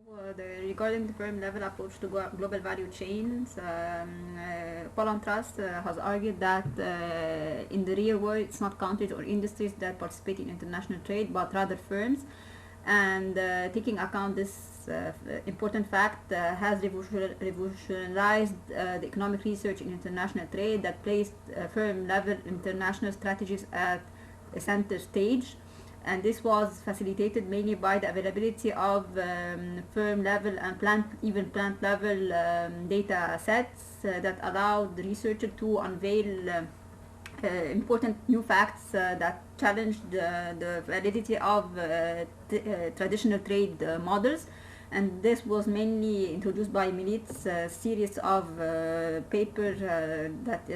Regarding the firm level approach to global value chains, Paul Trust has argued that in the real world it's not countries or industries that participate in international trade but rather firms, and taking account this important fact has revolutionized the economic research in international trade that placed firm level international strategies at a center stage. And this was facilitated mainly by the availability of firm level and plant level data sets that allowed the researcher to unveil important new facts that challenged the validity of traditional trade models. And this was mainly introduced by Milit's series of papers that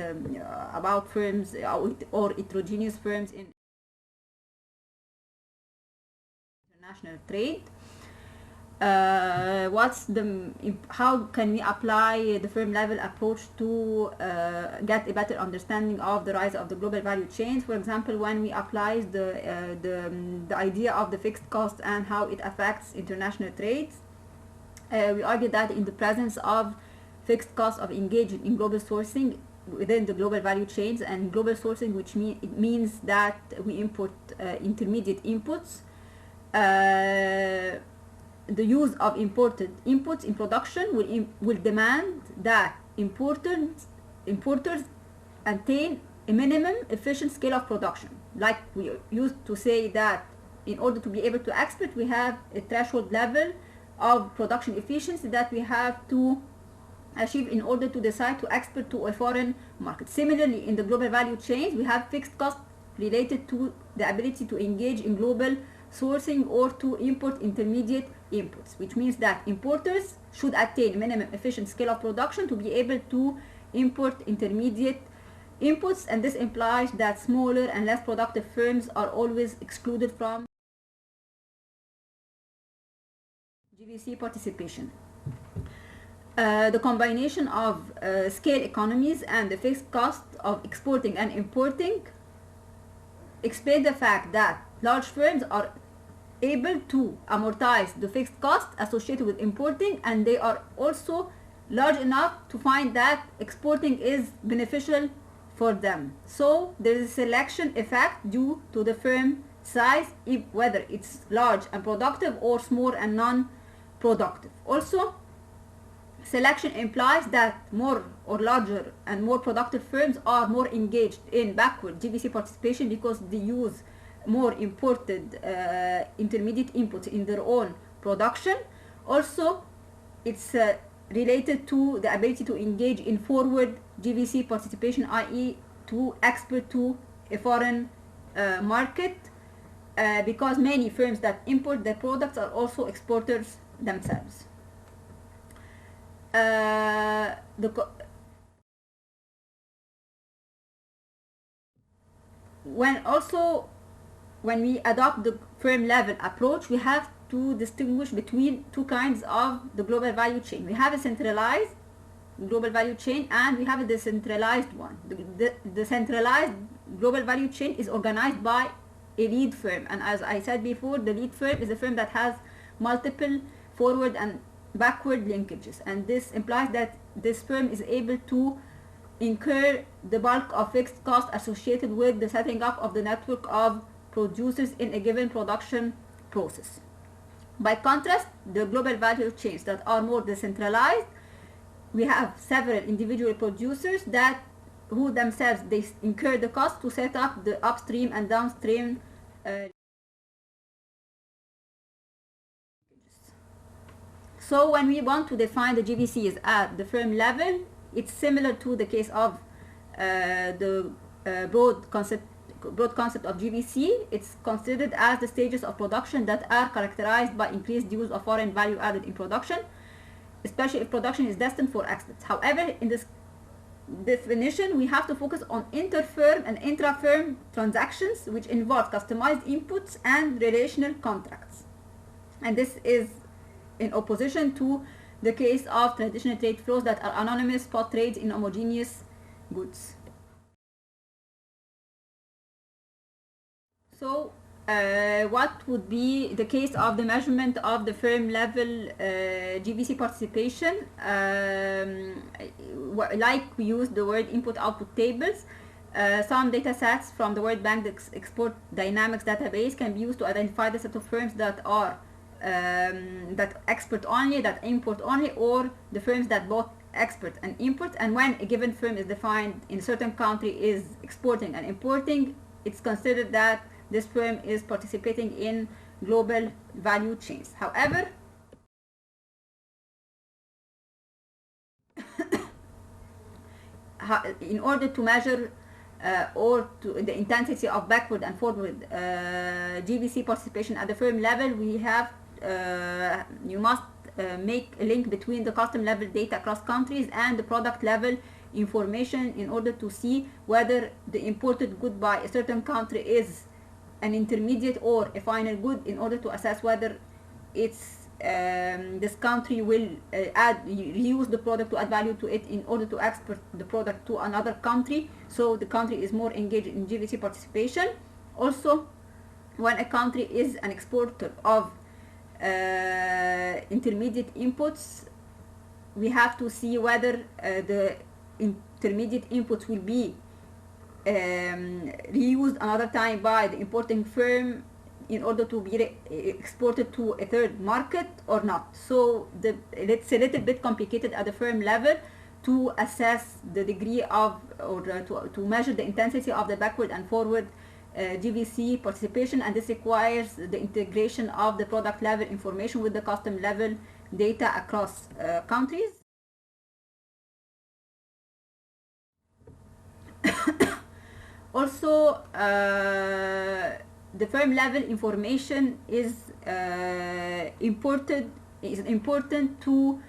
about firms or heterogeneous firms in international trade. How can we apply the firm level approach to get a better understanding of the rise of the global value chains? For example, when we apply the idea of the fixed cost and how it affects international trades, we argue that in the presence of fixed costs of engaging in global sourcing within the global value chains, and global sourcing, which means that we import intermediate inputs, the use of imported inputs in production will demand that importers attain a minimum efficient scale of production. Like we used to say that in order to be able to export, we have a threshold level of production efficiency that we have to achieve in order to decide to export to a foreign market. Similarly, in the global value chains, we have fixed costs related to the ability to engage in global sourcing or to import intermediate inputs, which means that importers should attain minimum efficient scale of production to be able to import intermediate inputs, and this implies that smaller and less productive firms are always excluded from GVC participation. The combination of scale economies and the fixed cost of exporting and importing explain the fact that large firms are able to amortize the fixed cost associated with importing, and they are also large enough to find that exporting is beneficial for them. So there is a selection effect due to the firm size, whether it's large and productive or small and non-productive. Also, selection implies that more or larger and more productive firms are more engaged in backward GVC participation because they use more imported intermediate inputs in their own production. Also, it's related to the ability to engage in forward GVC participation, i.e. to export to a foreign market, because many firms that import their products are also exporters themselves. When we adopt the firm level approach, we have to distinguish between two kinds of the global value chain. We have a centralized global value chain and we have a decentralized one. The centralized global value chain is organized by a lead firm, and as I said before, the lead firm is a firm that has multiple forward and backward linkages, and this implies that this firm is able to incur the bulk of fixed costs associated with the setting up of the network of producers in a given production process. By contrast, the global value chains that are more decentralized, we have several individual producers who themselves they incur the cost to set up the upstream and downstream So when we want to define the GVCs at the firm level, it's similar to the case of the broad concept of GVC. It's considered as the stages of production that are characterized by increased use of foreign value added in production, especially if production is destined for export. However, in this definition, we have to focus on inter-firm and intra-firm transactions, which involve customized inputs and relational contracts. And this is in opposition to the case of traditional trade flows that are anonymous spot trades in homogeneous goods. So what would be the case of the measurement of the firm level GVC participation? Like we use the word input-output tables. Some data sets from the World Bank Export Dynamics database can be used to identify the set of firms that are that export only, that import only, or the firms that both export and import. And when a given firm is defined in a certain country is exporting and importing, it's considered that this firm is participating in global value chains. However, in order to measure or to the intensity of backward and forward GVC participation at the firm level, we have you must make a link between the custom level data across countries and the product level information in order to see whether the imported good by a certain country is an intermediate or a final good, in order to assess whether it's this country will reuse the product to add value to it in order to export the product to another country, so the country is more engaged in GVC participation. Also, when a country is an exporter of intermediate inputs, we have to see whether the intermediate inputs will be reused another time by the importing firm in order to be exported to a third market or not. So it's a little bit complicated at the firm level to assess the degree of, or to measure the intensity of the backward and forward GVC participation, and this requires the integration of the product level information with the custom level data across countries. Also, the firm level information is important to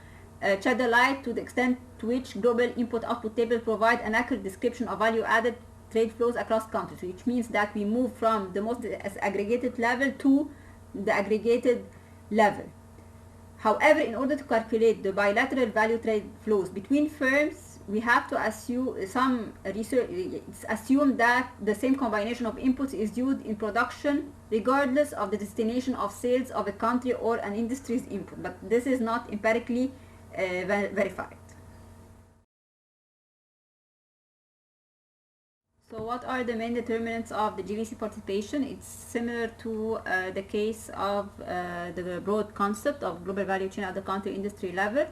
shed a light to the extent to which global input-output tables provide an accurate description of value-added trade flows across countries, which means that we move from the most aggregated level to the aggregated level. However, in order to calculate the bilateral value trade flows between firms, we have to assume it's assumed that the same combination of inputs is used in production regardless of the destination of sales of a country or an industry's input, but this is not empirically verified. So what are the main determinants of the GVC participation? It's similar to the case of the broad concept of global value chain at the country industry level.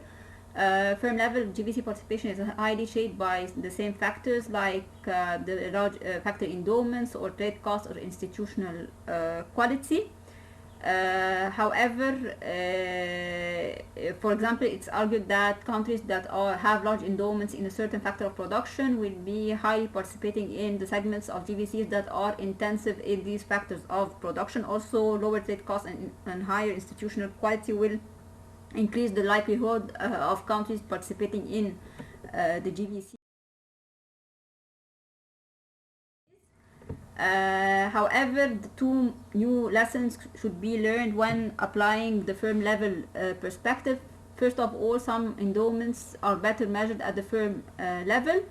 Firm level GVC participation is highly shaped by the same factors like the large factor endowments or trade costs or institutional quality. However, for example, it's argued that countries that have large endowments in a certain factor of production will be highly participating in the segments of GVCs that are intensive in these factors of production. Also, lower trade costs and higher institutional quality will increase the likelihood of countries participating in the GVC. However, the two new lessons should be learned when applying the firm level perspective. First of all, some endowments are better measured at the firm level.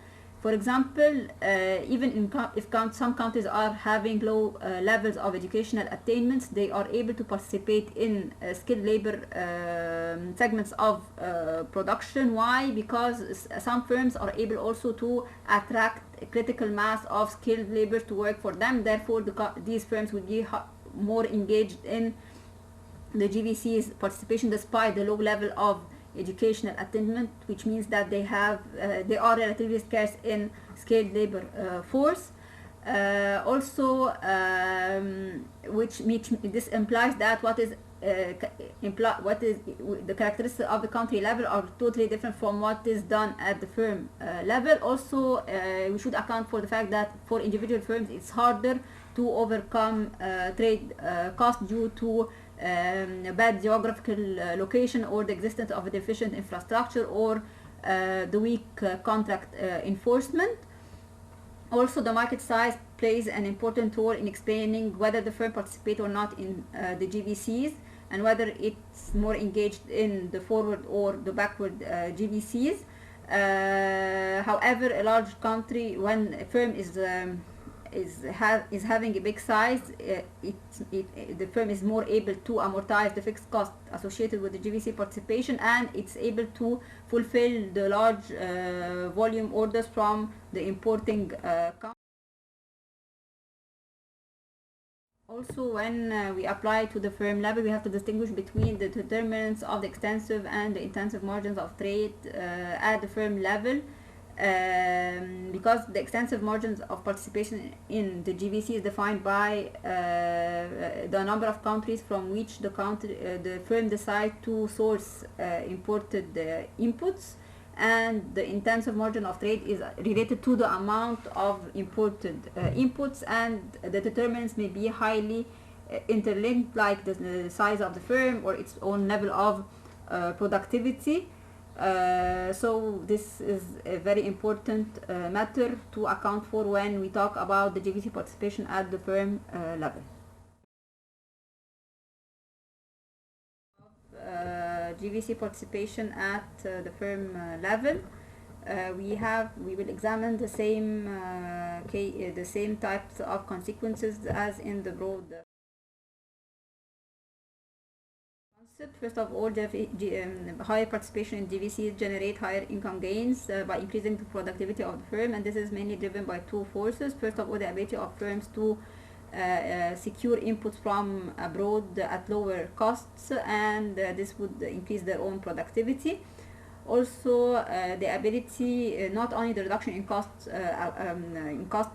For example, even if some countries are having low levels of educational attainments, they are able to participate in skilled labor segments of production. Why? Because some firms are able also to attract a critical mass of skilled labor to work for them. Therefore, these firms will be more engaged in the GVC's participation despite the low level of educational attainment, which means that they are relatively scarce in skilled labor force. Also, this implies that what is the characteristics of the country level are totally different from what is done at the firm level. Also, we should account for the fact that for individual firms it's harder to overcome trade costs due to bad geographical location or the existence of a deficient infrastructure or the weak contract enforcement. Also, the market size plays an important role in explaining whether the firm participates or not in the GVCs and whether it's more engaged in the forward or the backward GVCs. However, a large country, when a firm is is having a big size, the firm is more able to amortize the fixed cost associated with the GVC participation, and it's able to fulfill the large volume orders from the importing company. Also, when we apply to the firm level, we have to distinguish between the determinants of the extensive and the intensive margins of trade at the firm level, because the extensive margins of participation in the GVC is defined by the number of countries from which the firm decides to source imported inputs, and the intensive margin of trade is related to the amount of imported inputs, and the determinants may be highly interlinked, like the size of the firm or its own level of productivity. So this is a very important matter to account for when we talk about the GVC participation at the firm level. GVC participation at the firm level, we will examine the same types of consequences as in the broad concept. First of all, higher participation in GVCs generate higher income gains by increasing the productivity of the firm, and this is mainly driven by two forces. First of all, the ability of firms to secure inputs from abroad at lower costs, and this would increase their own productivity. Also, the ability, not only the reduction in costs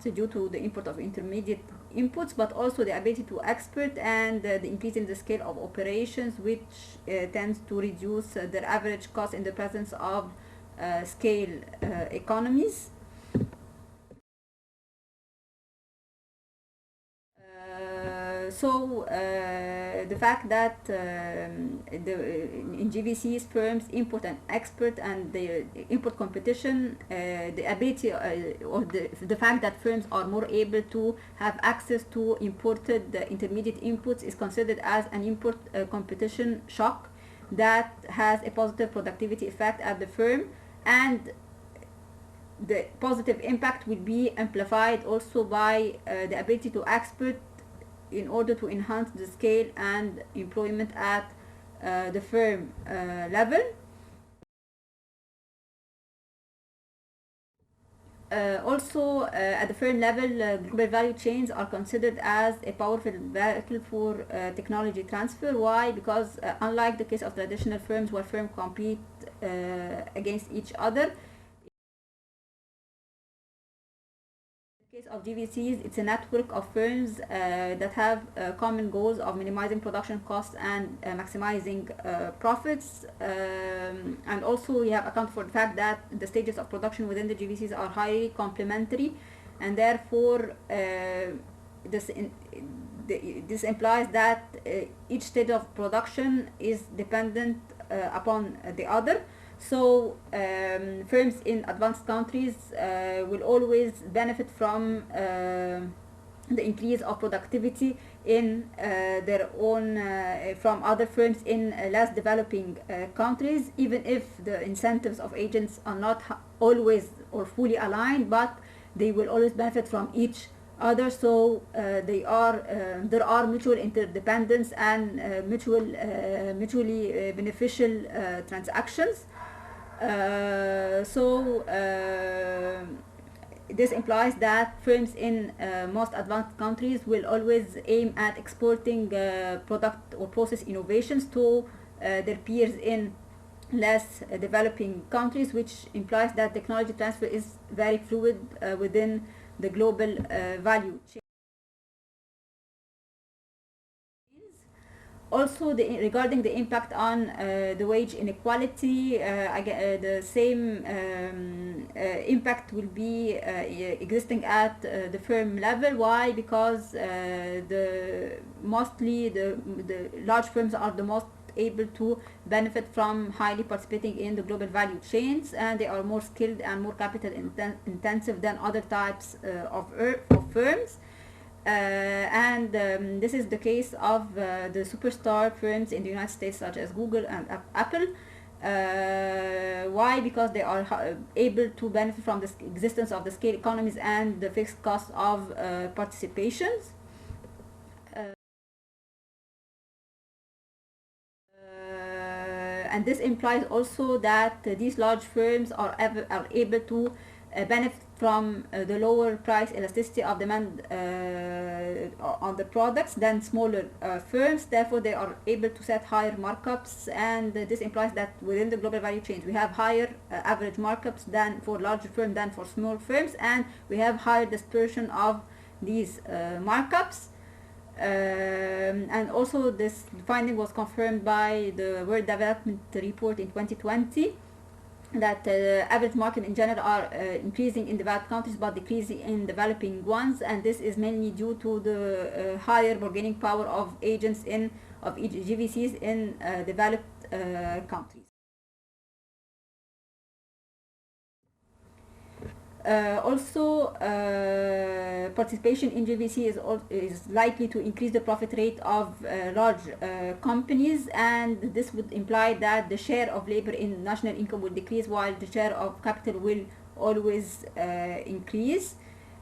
due to the import of intermediate inputs, but also the ability to export and the increase in the scale of operations, which tends to reduce their average cost in the presence of scale economies. So the fact that in GVCs firms import and export, and the import competition, the ability or the fact that firms are more able to have access to imported intermediate inputs is considered as an import competition shock that has a positive productivity effect at the firm, and the positive impact will be amplified also by the ability to export in order to enhance the scale and employment at the firm level. Also, at the firm level, global value chains are considered as a powerful vehicle for technology transfer. Why? Because unlike the case of traditional firms where firms compete against each other, of GVCs, it's a network of firms that have common goals of minimizing production costs and maximizing profits, and also we have accounted for the fact that the stages of production within the GVCs are highly complementary, and therefore this implies that each stage of production is dependent upon the other. So firms in advanced countries will always benefit from the increase of productivity in their own from other firms in less developing countries, even if the incentives of agents are not always or fully aligned, but they will always benefit from each other. So there are mutual interdependence and mutually beneficial transactions. This implies that firms in most advanced countries will always aim at exporting product or process innovations to their peers in less developing countries, which implies that technology transfer is very fluid within the global value chain. Also, regarding the impact on the wage inequality, the same impact will be existing at the firm level. Why? Because mostly the large firms are the most able to benefit from highly participating in the global value chains, and they are more skilled and more capital intensive than other types of firms. This is the case of the superstar firms in the United States, such as Google and Apple. Why? Because they are able to benefit from the existence of the scale economies and the fixed cost of participations. And this implies also that these large firms are able to benefit from the lower price elasticity of demand on the products than smaller firms. Therefore, they are able to set higher markups, and this implies that within the global value chains we have higher average markups than for larger firms than for small firms, and we have higher dispersion of these markups. And also this finding was confirmed by the World Development Report in 2020, that average market in general are increasing in developed countries but decreasing in developing ones, and this is mainly due to the higher bargaining power of agents of GVCs in developed countries. Also, participation in GVC is likely to increase the profit rate of large companies, and this would imply that the share of labor in national income will decrease while the share of capital will always increase.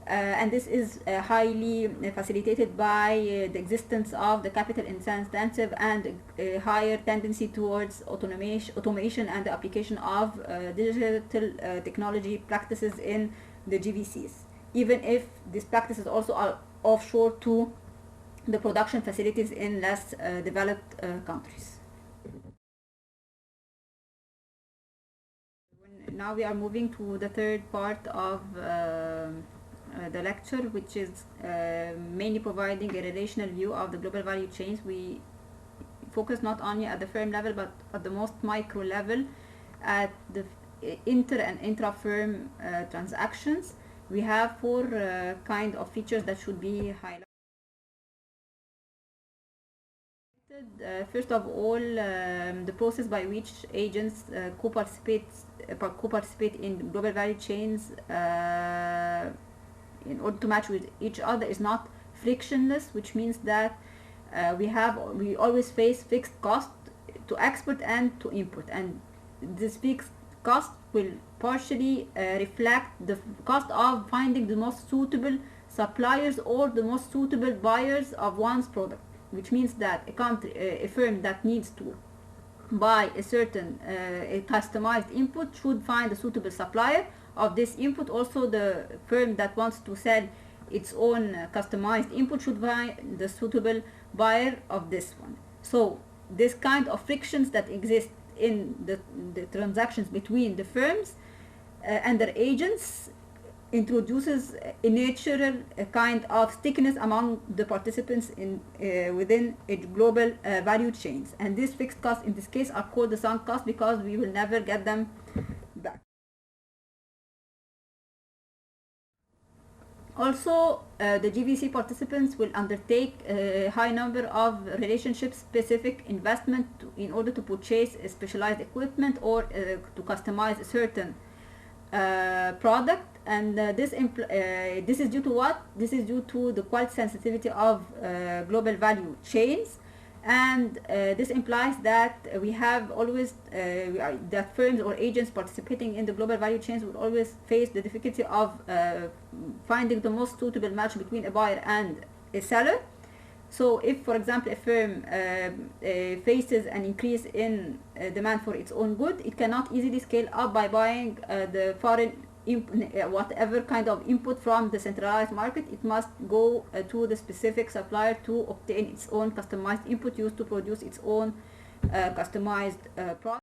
And this is highly facilitated by the existence of the capital intensive and a higher tendency towards automation and the application of digital technology practices in the GVCs, even if these practices also are offshore to the production facilities in less developed countries. Now we are moving to the third part of the lecture, which is mainly providing a relational view of the global value chains. We focus not only at the firm level but at the most micro level at the inter and intra-firm transactions. We have four kind of features that should be highlighted. First of all, the process by which agents co-participate in global value chains in order to match with each other is not frictionless, which means that we always face fixed cost to export and to import, and this fixed cost will partially reflect the cost of finding the most suitable suppliers or the most suitable buyers of one's product, which means that a firm that needs to buy a certain a customized input should find a suitable supplier of this input. Also, the firm that wants to sell its own customized input should find the suitable buyer of this one. So this kind of frictions that exist in the transactions between the firms and their agents introduces a natural kind of stickiness among the participants within a global value chains, and these fixed costs in this case are called the sunk costs because we will never get them back. Also, the GVC participants will undertake a high number of relationship-specific investment in order to purchase specialized equipment or to customize a certain product, and this is due to what? This is due to the quality sensitivity of global value chains, and this implies that we have always that firms or agents participating in the global value chains will always face the difficulty of finding the most suitable match between a buyer and a seller. So if, for example, a firm faces an increase in demand for its own good, it cannot easily scale up by buying the foreign whatever kind of input from the centralized market. It must go to the specific supplier to obtain its own customized input used to produce its own customized product.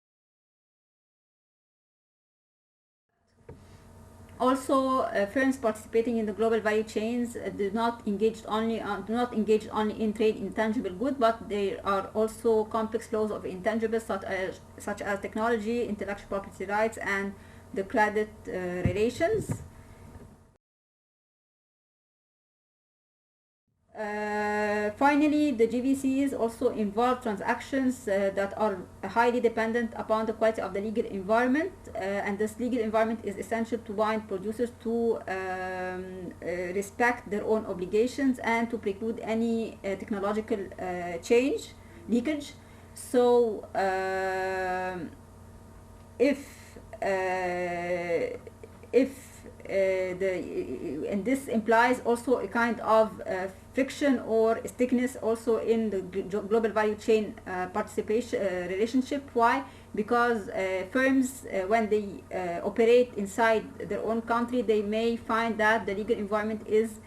Also, firms participating in the global value chains do not engage only in trade in tangible goods, but there are also complex flows of intangibles such as technology, intellectual property rights, and the credit relations. Finally, the GVCs also involve transactions that are highly dependent upon the quality of the legal environment, and this legal environment is essential to bind producers to respect their own obligations and to preclude any technological leakage. So and this implies also a kind of friction or stickiness also in the global value chain participation relationship. Why? Because firms, when they operate inside their own country, they may find that the legal environment is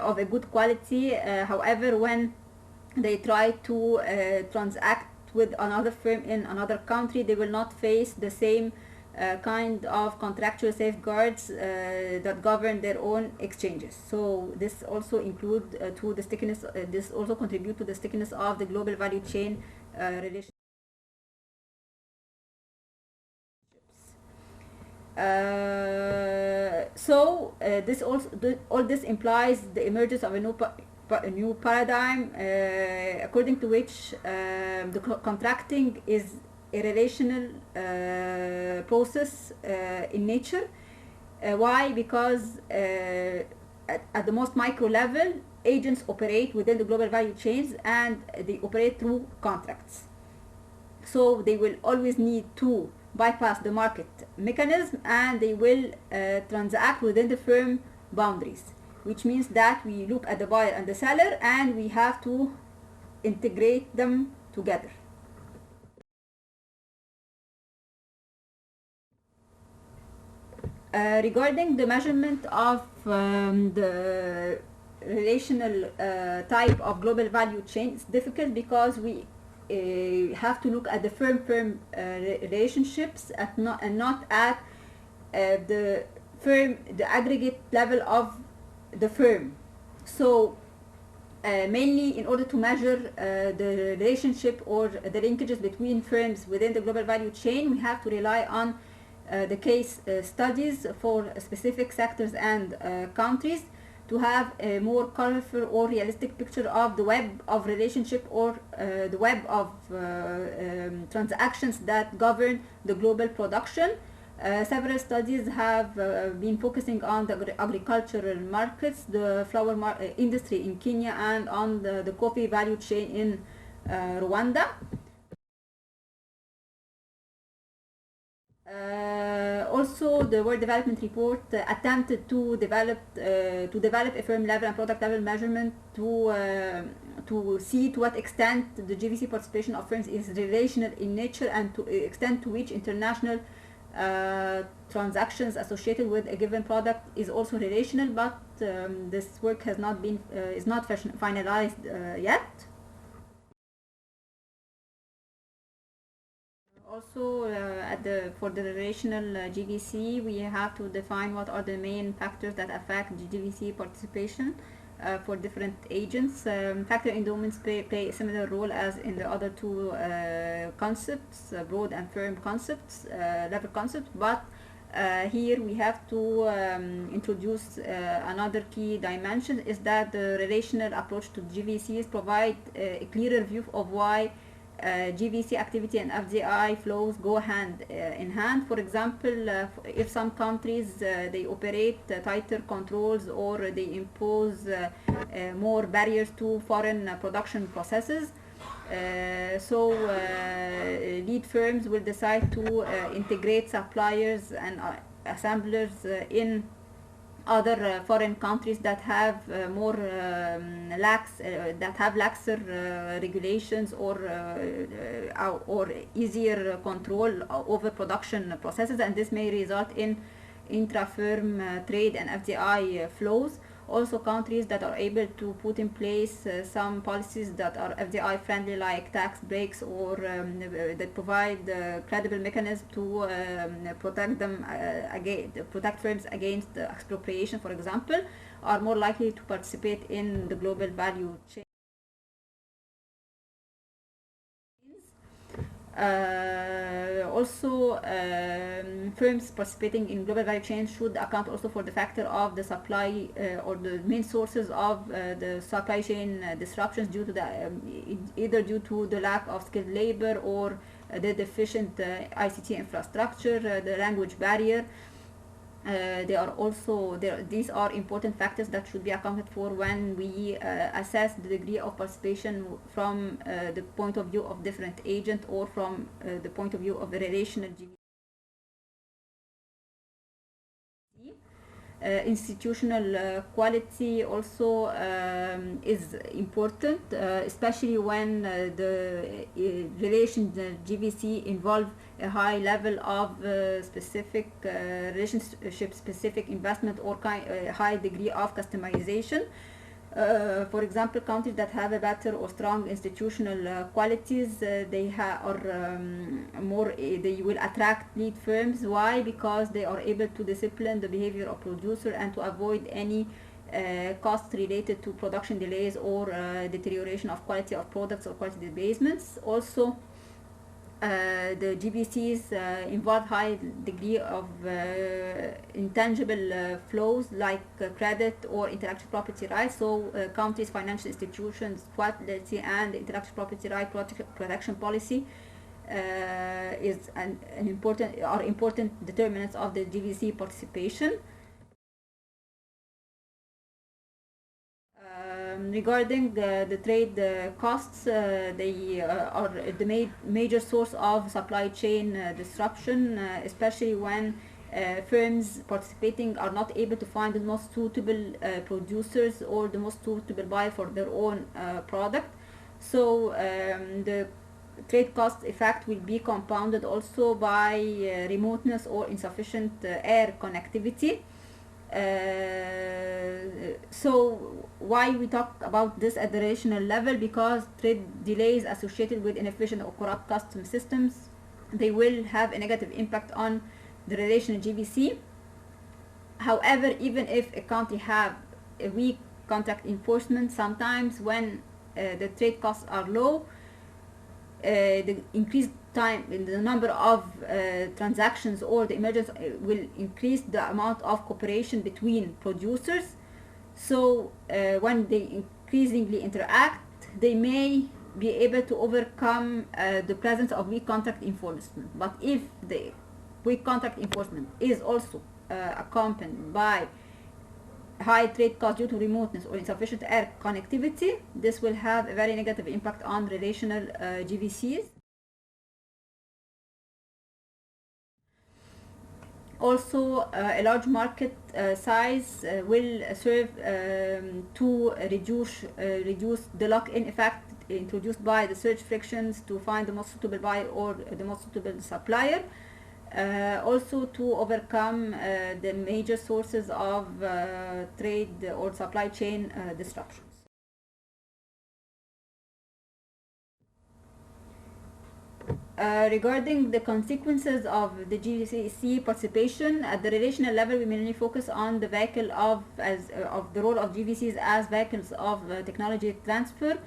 of a good quality. However, when they try to transact with another firm in another country, they will not face the same kind of contractual safeguards that govern their own exchanges. So this also include to the stickiness. This also contribute to the stickiness of the global value chain relationship. This also all this implies the emergence of a new paradigm according to which the contracting is a relational process in nature. Why? Because at the most micro level, agents operate within the global value chains and they operate through contracts. So they will always need to bypass the market mechanism and they will transact within the firm boundaries, which means that we look at the buyer and the seller and we have to integrate them together. Regarding the measurement of the relational type of global value chain, it's difficult because we have to look at the firm-firm relationships and not at the aggregate level of the firm. So mainly in order to measure the relationship or the linkages between firms within the global value chain, we have to rely on the case studies for specific sectors and countries to have a more colorful or realistic picture of the web of relationship or the web of transactions that govern the global production. Several studies have been focusing on the agricultural markets, the flower industry in Kenya, and on the coffee value chain in Rwanda. Also, the World Development Report attempted to develop a firm level and product level measurement to see to what extent the GVC participation of firms is relational in nature and to extent to which international transactions associated with a given product is also relational, but this work has not been is not finalized yet. Also, for the relational GVC, we have to define what are the main factors that affect GVC participation for different agents. Factor endowments play a similar role as in the other two concepts, broad and firm concepts, level concepts, but here we have to introduce another key dimension, is that the relational approach to GVCs provide a clearer view of why GVC activity and FDI flows go hand in hand. For example, if some countries they operate tighter controls or they impose more barriers to foreign production processes, lead firms will decide to integrate suppliers and assemblers in other foreign countries that have laxer regulations or easier control over production processes, and this may result in intra-firm trade and FDI flows. Also, countries that are able to put in place some policies that are FDI friendly, like tax breaks, or that provide credible mechanisms to protect firms against expropriation, for example, are more likely to participate in the global value chain. Firms participating in global value chains should account also for the factor of the supply or the main sources of the supply chain disruptions due to the either due to the lack of skilled labor or the deficient ICT infrastructure, the language barrier. These are important factors that should be accounted for when we assess the degree of participation from the point of view of different agent or from the point of view of the relational GVC. Institutional quality also is important, especially when the GVC involve a high level of specific relationship specific investment or high degree of customization. For example, countries that have a better or strong institutional qualities, they will attract lead firms. Why? Because they are able to discipline the behavior of producer and to avoid any costs related to production delays or deterioration of quality of products or quality debasements. Also, the GVCs involve high degree of intangible flows like credit or intellectual property rights. So countries' financial institutions, quality and intellectual property right protection policy is important determinants of the GVC participation. Regarding the trade costs, they are the major source of supply chain disruption, especially when firms participating are not able to find the most suitable producers or the most suitable buyer for their own product. So the trade cost effect will be compounded also by remoteness or insufficient air connectivity. So why we talk about this at the regional level? Because trade delays associated with inefficient or corrupt customs systems, they will have a negative impact on the relational GVC. However, even if a country have a weak contract enforcement, sometimes when the trade costs are low, the increased time in the number of transactions or the emergence will increase the amount of cooperation between producers. So when they increasingly interact, they may be able to overcome the presence of weak contract enforcement. But if the weak contract enforcement is also accompanied by high trade costs due to remoteness or insufficient air connectivity, this will have a very negative impact on relational GVCs. Also, a large market size will serve to reduce the lock-in effect introduced by the search frictions to find the most suitable buyer or the most suitable supplier. Also to overcome the major sources of trade or supply chain disruptions. Regarding the consequences of the GVC participation at the relational level, we mainly focus on the vehicle of the role of GVCs as vehicles of technology transfer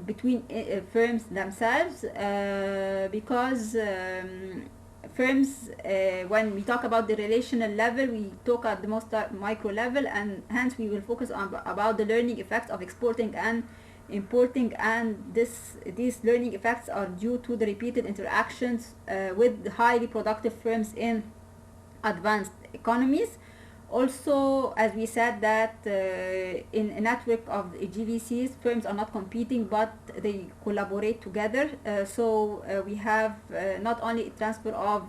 between firms themselves, because firms, when we talk about the relational level, we talk at the most micro level, and hence we will focus on about the learning effects of exporting and importing, and these learning effects are due to the repeated interactions with highly productive firms in advanced economies. Also, as we said that in a network of GVCs, firms are not competing but they collaborate together. So we have not only a transfer of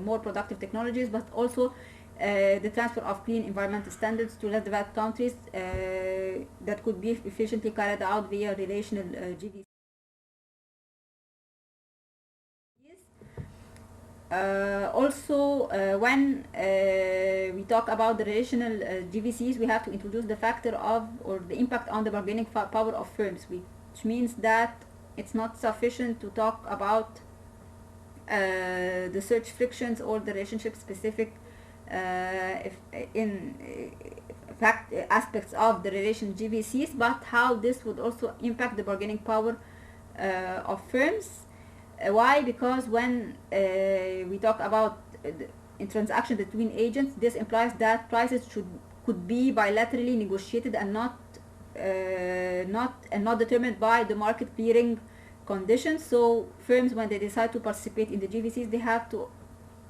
more productive technologies, but also the transfer of clean environmental standards to less developed countries that could be efficiently carried out via relational GVCs. When we talk about the relational GVCs, we have to introduce the factor of or the impact on the bargaining power of firms, which means that it's not sufficient to talk about the search frictions or the relationship specific aspects of the relation GVCs, but how this would also impact the bargaining power of firms. Why? Because when we talk about in transaction between agents, this implies that prices could be bilaterally negotiated and not determined by the market clearing conditions. So firms, when they decide to participate in the GVCs, they have to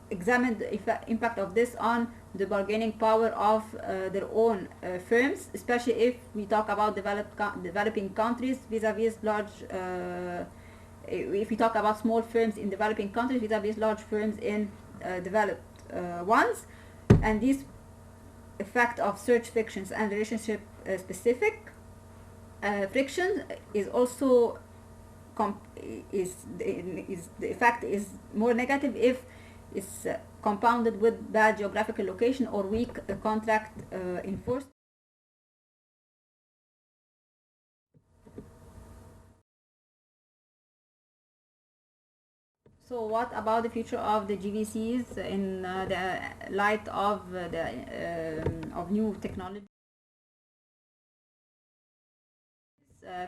examine the impact of this on the bargaining power of their own firms, especially if we talk about developing countries vis-a-vis large if we talk about small firms in developing countries vis-a-vis large firms in developed ones. And these effect of search frictions and relationship specific friction is also the effect is more negative if it's compounded with bad geographical location or weak contract enforcement. So what about the future of the GVCs in the light of new technology?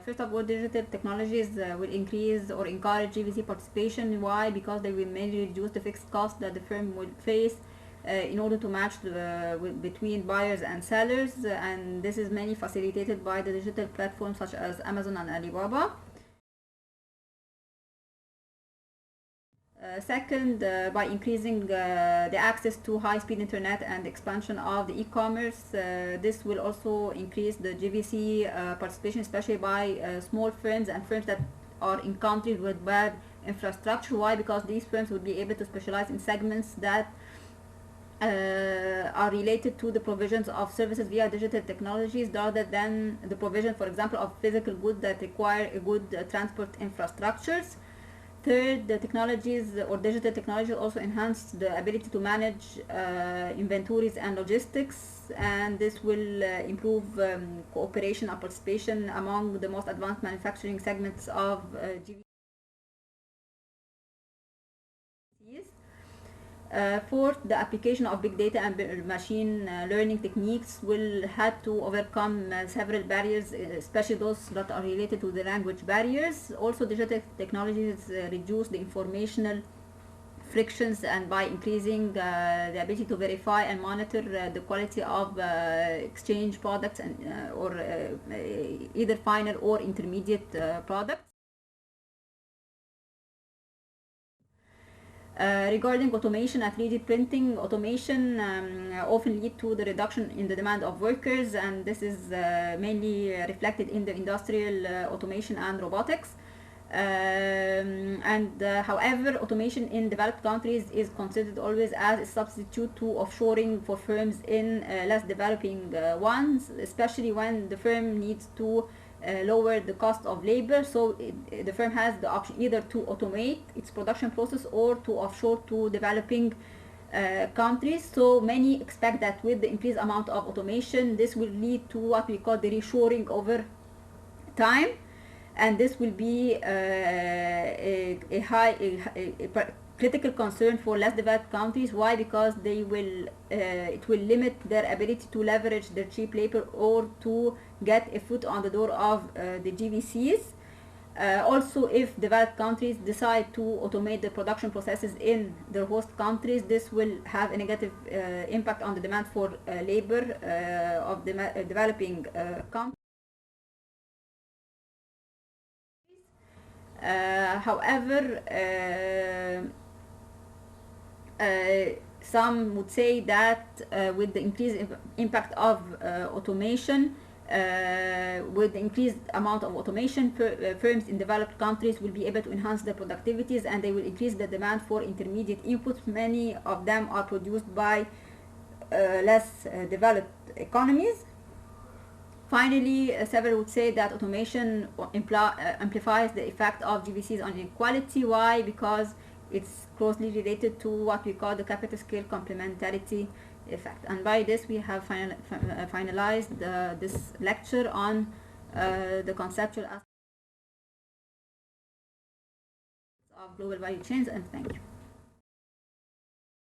First of all, digital technologies will increase or encourage GVC participation. Why? Because they will mainly reduce the fixed cost that the firm will face in order to match between buyers and sellers, and this is mainly facilitated by the digital platforms such as Amazon and Alibaba. Second, by increasing the access to high-speed internet and expansion of the e-commerce, this will also increase the GVC participation, especially by small firms and firms that are in countries with bad infrastructure. Why? Because these firms would be able to specialize in segments that are related to the provisions of services via digital technologies rather than the provision, for example, of physical goods that require a good transport infrastructures. Third, the technologies or digital technology also enhance the ability to manage inventories and logistics, and this will improve cooperation and participation among the most advanced manufacturing segments of GVCs. Fourth, the application of big data and machine learning techniques will have to overcome several barriers, especially those that are related to the language barriers. Also, digital technologies reduce the informational frictions, and by increasing the ability to verify and monitor the quality of exchange products and or either final or intermediate products. Regarding automation and 3D printing, automation often lead to the reduction in the demand of workers, and this is mainly reflected in the industrial automation and robotics. However, automation in developed countries is considered always as a substitute to offshoring for firms in less developing ones, especially when the firm needs to lower the cost of labor. So the firm has the option either to automate its production process or to offshore to developing countries. So many expect that with the increased amount of automation, this will lead to what we call the reshoring over time, and this will be a critical concern for less developed countries. Why? Because they will it will limit their ability to leverage their cheap labor or to get a foot on the door of the GVCs. Also, if developed countries decide to automate the production processes in their host countries, this will have a negative impact on the demand for labor of the developing countries. However, some would say that with the increased impact of automation, with the increased amount of automation, firms in developed countries will be able to enhance their productivities, and they will increase the demand for intermediate inputs. Many of them are produced by less developed economies. Finally, several would say that automation amplifies the effect of GVCs on inequality. Why? Because it's closely related to what we call the capital scale complementarity effect. And by this, we have finalized this lecture on the conceptual aspects of global value chains, and thank you.